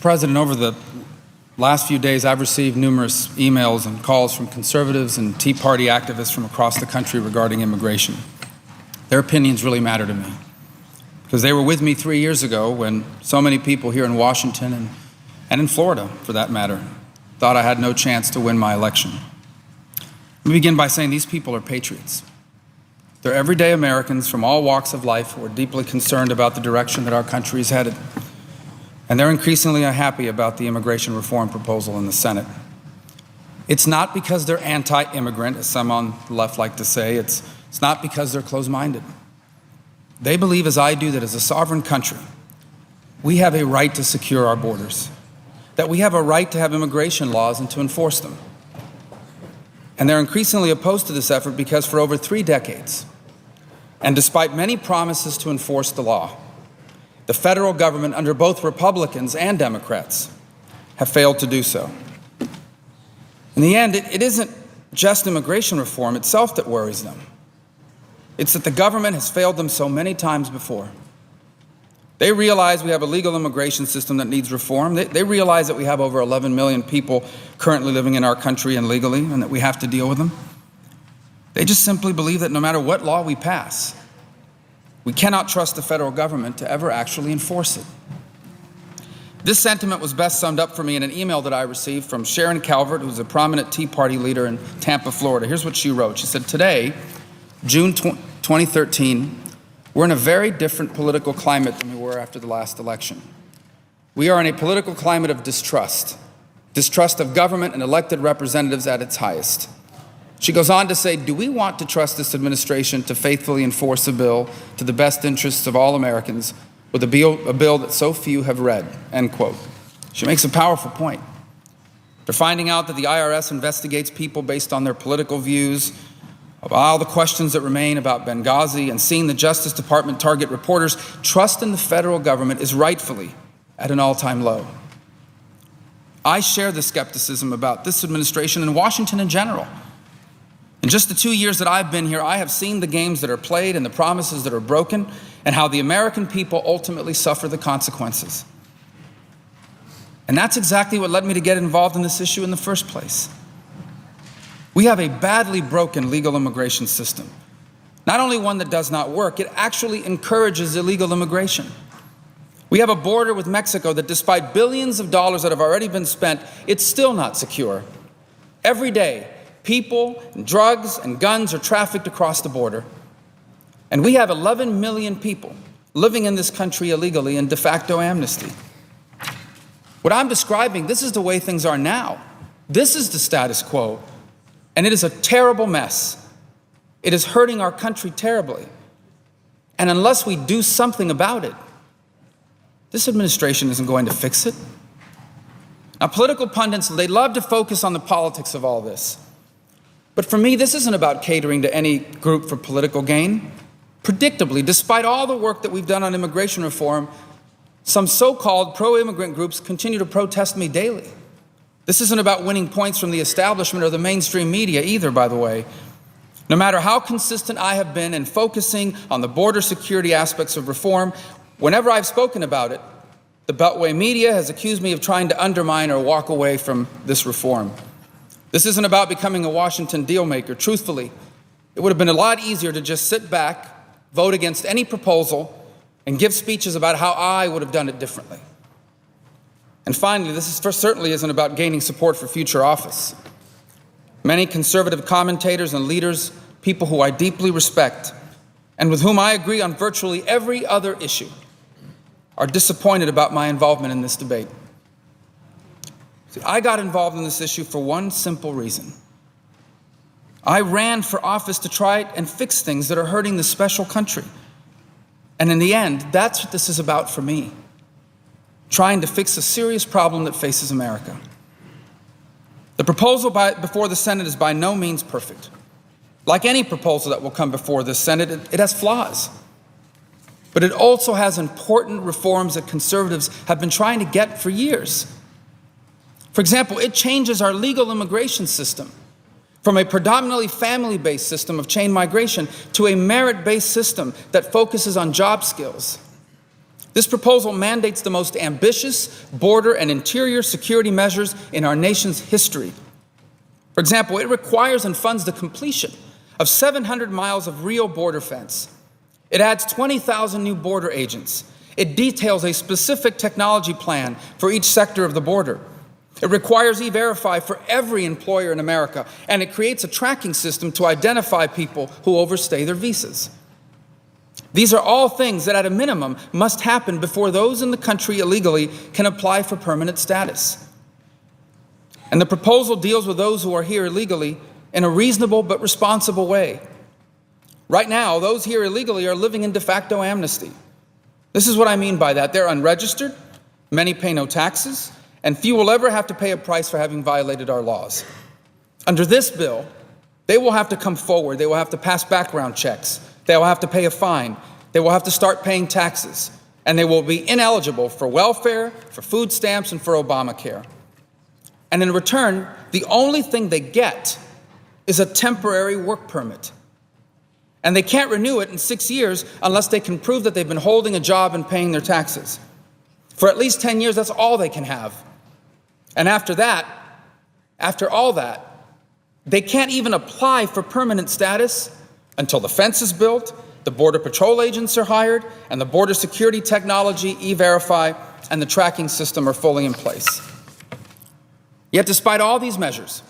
President, over the last few days, I've received numerous emails and calls from conservatives and Tea Party activists from across the country regarding immigration. Their opinions really matter to me because they were with me 3 years ago when so many people here in Washington and in Florida, for that matter, thought I had no chance to win my election. Let me begin by saying these people are patriots. They're everyday Americans from all walks of life who are deeply concerned about the direction that our country is headed. And they're increasingly unhappy about the immigration reform proposal in the Senate. It's not because they're anti-immigrant, as some on the left like to say. It's not because they're closed-minded. They believe, as I do, that as a sovereign country, we have a right to secure our borders, that we have a right to have immigration laws and to enforce them. And they're increasingly opposed to this effort because for over 3 decades, and despite many promises to enforce the law, the federal government, under both Republicans and Democrats, have failed to do so. In the end, it isn't just immigration reform itself that worries them. It's that the government has failed them so many times before. They realize we have a legal immigration system that needs reform. They realize that we have over 11 million people currently living in our country illegally and that we have to deal with them. They just simply believe that no matter what law we pass, we cannot trust the federal government to ever actually enforce it. This sentiment was best summed up for me in an email that I received from Sharon Calvert, who's a prominent Tea Party leader in Tampa, Florida. Here's what she wrote. She said, "Today, June 2013, we're in a very different political climate than we were after the last election. We are in a political climate of distrust of government and elected representatives at its highest." She goes on to say, "Do we want to trust this administration to faithfully enforce a bill to the best interests of all Americans with a bill that so few have read?" End quote. She makes a powerful point. They're finding out that the IRS investigates people based on their political views, of all the questions that remain about Benghazi, and seeing the Justice Department target reporters. Trust in the federal government is rightfully at an all-time low. I share the skepticism about this administration and Washington in general. In just the 2 years that I've been here, I have seen the games that are played and the promises that are broken, and how the American people ultimately suffer the consequences. And that's exactly what led me to get involved in this issue in the first place. We have a badly broken legal immigration system. Not only one that does not work, it actually encourages illegal immigration. We have a border with Mexico that, despite billions of dollars that have already been spent, it's still not secure. Every day, people, and drugs, and guns are trafficked across the border. And we have 11 million people living in this country illegally in de facto amnesty. What I'm describing, this is the way things are now. This is the status quo. And it is a terrible mess. It is hurting our country terribly. And unless we do something about it, this administration isn't going to fix it. Now, political pundits, they love to focus on the politics of all this. But for me, this isn't about catering to any group for political gain. Predictably, despite all the work that we've done on immigration reform, some so-called pro-immigrant groups continue to protest me daily. This isn't about winning points from the establishment or the mainstream media either, by the way. No matter how consistent I have been in focusing on the border security aspects of reform, whenever I've spoken about it, the Beltway media has accused me of trying to undermine or walk away from this reform. This isn't about becoming a Washington deal maker. Truthfully, it would have been a lot easier to just sit back, vote against any proposal, and give speeches about how I would have done it differently. And finally, certainly isn't about gaining support for future office. Many conservative commentators and leaders, people who I deeply respect, and with whom I agree on virtually every other issue, are disappointed about my involvement in this debate. See, I got involved in this issue for one simple reason. I ran for office to try and fix things that are hurting this special country. And in the end, that's what this is about for me. Trying to fix a serious problem that faces America. The proposal before the Senate is by no means perfect. Like any proposal that will come before the Senate, it has flaws. But it also has important reforms that conservatives have been trying to get for years. For example, it changes our legal immigration system from a predominantly family-based system of chain migration to a merit-based system that focuses on job skills. This proposal mandates the most ambitious border and interior security measures in our nation's history. For example, it requires and funds the completion of 700 miles of real border fence. It adds 20,000 new border agents. It details a specific technology plan for each sector of the border. It requires E-Verify for every employer in America, and it creates a tracking system to identify people who overstay their visas. These are all things that at a minimum must happen before those in the country illegally can apply for permanent status. And the proposal deals with those who are here illegally in a reasonable but responsible way. Right now, those here illegally are living in de facto amnesty. This is what I mean by that. They're unregistered, many pay no taxes, and few will ever have to pay a price for having violated our laws. Under this bill, they will have to come forward. They will have to pass background checks. They will have to pay a fine. They will have to start paying taxes. And they will be ineligible for welfare, for food stamps, and for Obamacare. And in return, the only thing they get is a temporary work permit. And they can't renew it in 6 years unless they can prove that they've been holding a job and paying their taxes. For at least 10 years, that's all they can have. And after that, after all that, they can't even apply for permanent status until the fence is built, the Border Patrol agents are hired, and the border security technology, E-Verify, and the tracking system are fully in place. Yet despite all these measures,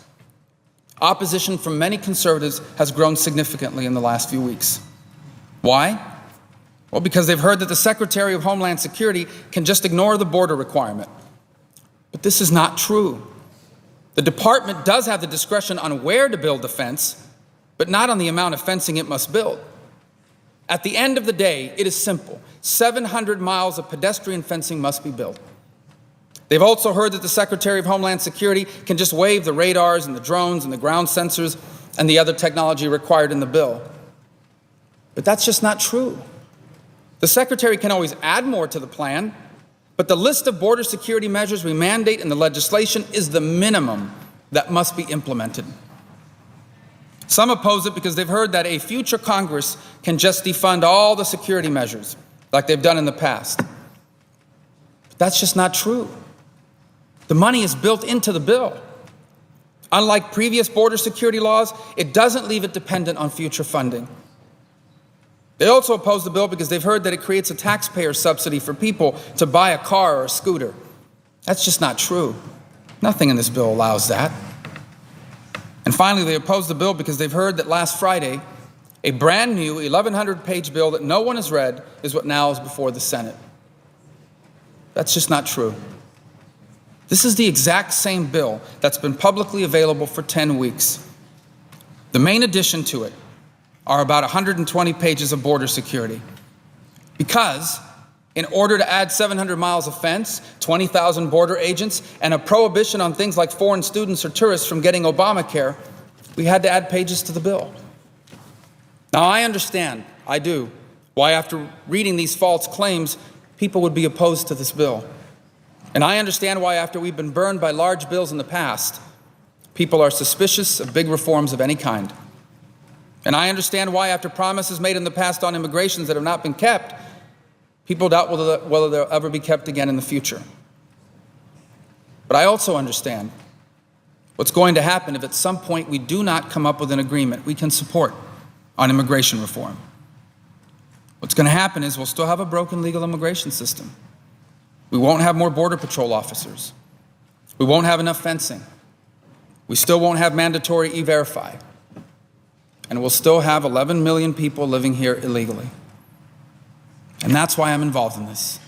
opposition from many conservatives has grown significantly in the last few weeks. Why? Well, because they've heard that the Secretary of Homeland Security can just ignore the border requirement. But this is not true. The department does have the discretion on where to build the fence, but not on the amount of fencing it must build. At the end of the day, it is simple. 700 miles of pedestrian fencing must be built. They've also heard that the Secretary of Homeland Security can just waive the radars and the drones and the ground sensors and the other technology required in the bill. But that's just not true. The Secretary can always add more to the plan, but the list of border security measures we mandate in the legislation is the minimum that must be implemented. Some oppose it because they've heard that a future Congress can just defund all the security measures like they've done in the past. But that's just not true. The money is built into the bill. Unlike previous border security laws, it doesn't leave it dependent on future funding. They also oppose the bill because they've heard that it creates a taxpayer subsidy for people to buy a car or a scooter. That's just not true. Nothing in this bill allows that. And finally, they oppose the bill because they've heard that last Friday, a brand new 1,100-page bill that no one has read is what now is before the Senate. That's just not true. This is the exact same bill that's been publicly available for 10 weeks. The main addition to it are about 120 pages of border security. Because in order to add 700 miles of fence, 20,000 border agents, and a prohibition on things like foreign students or tourists from getting Obamacare, we had to add pages to the bill. Now, I understand, I do, why after reading these false claims, people would be opposed to this bill. And I understand why after we've been burned by large bills in the past, people are suspicious of big reforms of any kind. And I understand why after promises made in the past on immigrations that have not been kept, people doubt whether they'll ever be kept again in the future. But I also understand what's going to happen if at some point we do not come up with an agreement we can support on immigration reform. What's going to happen is we'll still have a broken legal immigration system. We won't have more Border Patrol officers. We won't have enough fencing. We still won't have mandatory E-Verify. And we'll still have 11 million people living here illegally. And that's why I'm involved in this.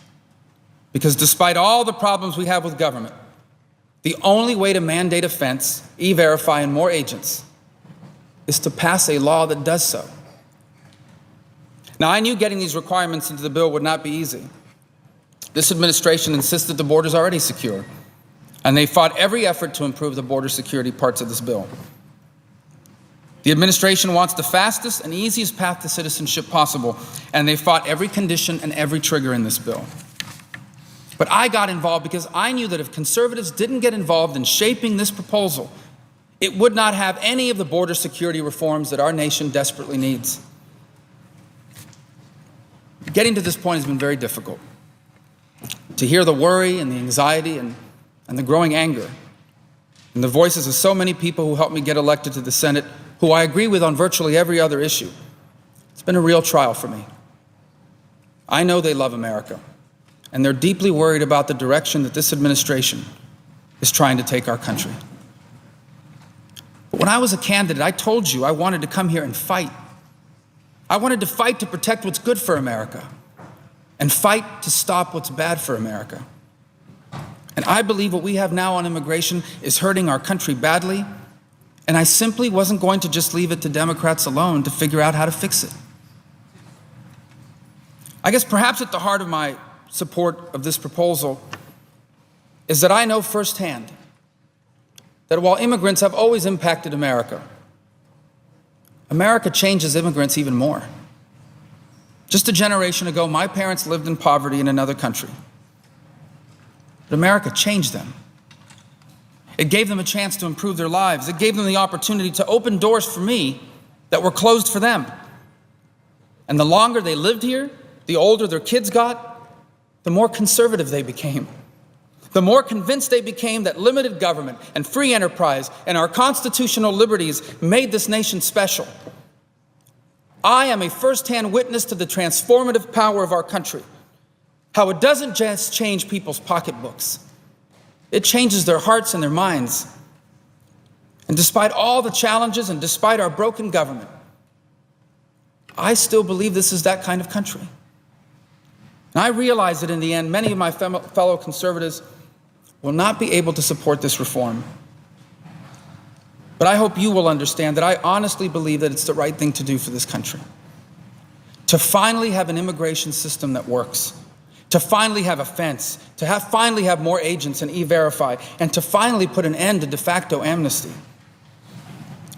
Because despite all the problems we have with government, the only way to mandate a fence, E-Verify, and more agents is to pass a law that does so. Now, I knew getting these requirements into the bill would not be easy. This administration insisted the border is already secure, and they fought every effort to improve the border security parts of this bill. The administration wants the fastest and easiest path to citizenship possible, and they fought every condition and every trigger in this bill. But I got involved because I knew that if conservatives didn't get involved in shaping this proposal, it would not have any of the border security reforms that our nation desperately needs. Getting to this point has been very difficult. to hear the worry and the anxiety and the growing anger, and the voices of so many people who helped me get elected to the Senate, who I agree with on virtually every other issue. It's been a real trial for me. I know they love America, and they're deeply worried about the direction that this administration is trying to take our country. But when I was a candidate, I told you I wanted to come here and fight. I wanted to fight to protect what's good for America and fight to stop what's bad for America. And I believe what we have now on immigration is hurting our country badly, and I simply wasn't going to just leave it to Democrats alone to figure out how to fix it. I guess perhaps at the heart of my support of this proposal is that I know firsthand that while immigrants have always impacted America, America changes immigrants even more. Just a generation ago, my parents lived in poverty in another country. But America changed them. It gave them a chance to improve their lives. It gave them the opportunity to open doors for me that were closed for them. And the longer they lived here, the older their kids got, the more conservative they became. The more convinced they became that limited government and free enterprise and our constitutional liberties made this nation special. I am a firsthand witness to the transformative power of our country. How it doesn't just change people's pocketbooks. It changes their hearts and their minds. And despite all the challenges and despite our broken government, I still believe this is that kind of country. And I realize that in the end, many of my fellow conservatives will not be able to support this reform. But I hope you will understand that I honestly believe that it's the right thing to do for this country. To finally have an immigration system that works. To finally have a fence, to finally have more agents and E-Verify, and to finally put an end to de facto amnesty.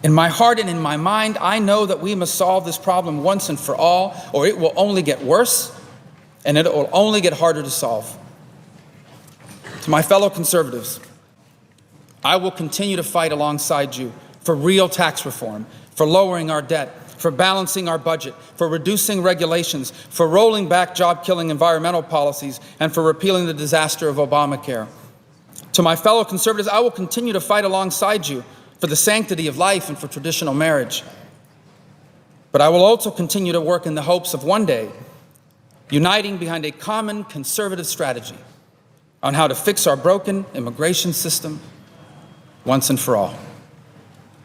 In my heart and in my mind, I know that we must solve this problem once and for all, or it will only get worse, and it will only get harder to solve. To my fellow conservatives, I will continue to fight alongside you for real tax reform, for lowering our debt, for balancing our budget, for reducing regulations, for rolling back job-killing environmental policies, and for repealing the disaster of Obamacare. To my fellow conservatives, I will continue to fight alongside you for the sanctity of life and for traditional marriage. But I will also continue to work in the hopes of one day uniting behind a common conservative strategy on how to fix our broken immigration system once and for all.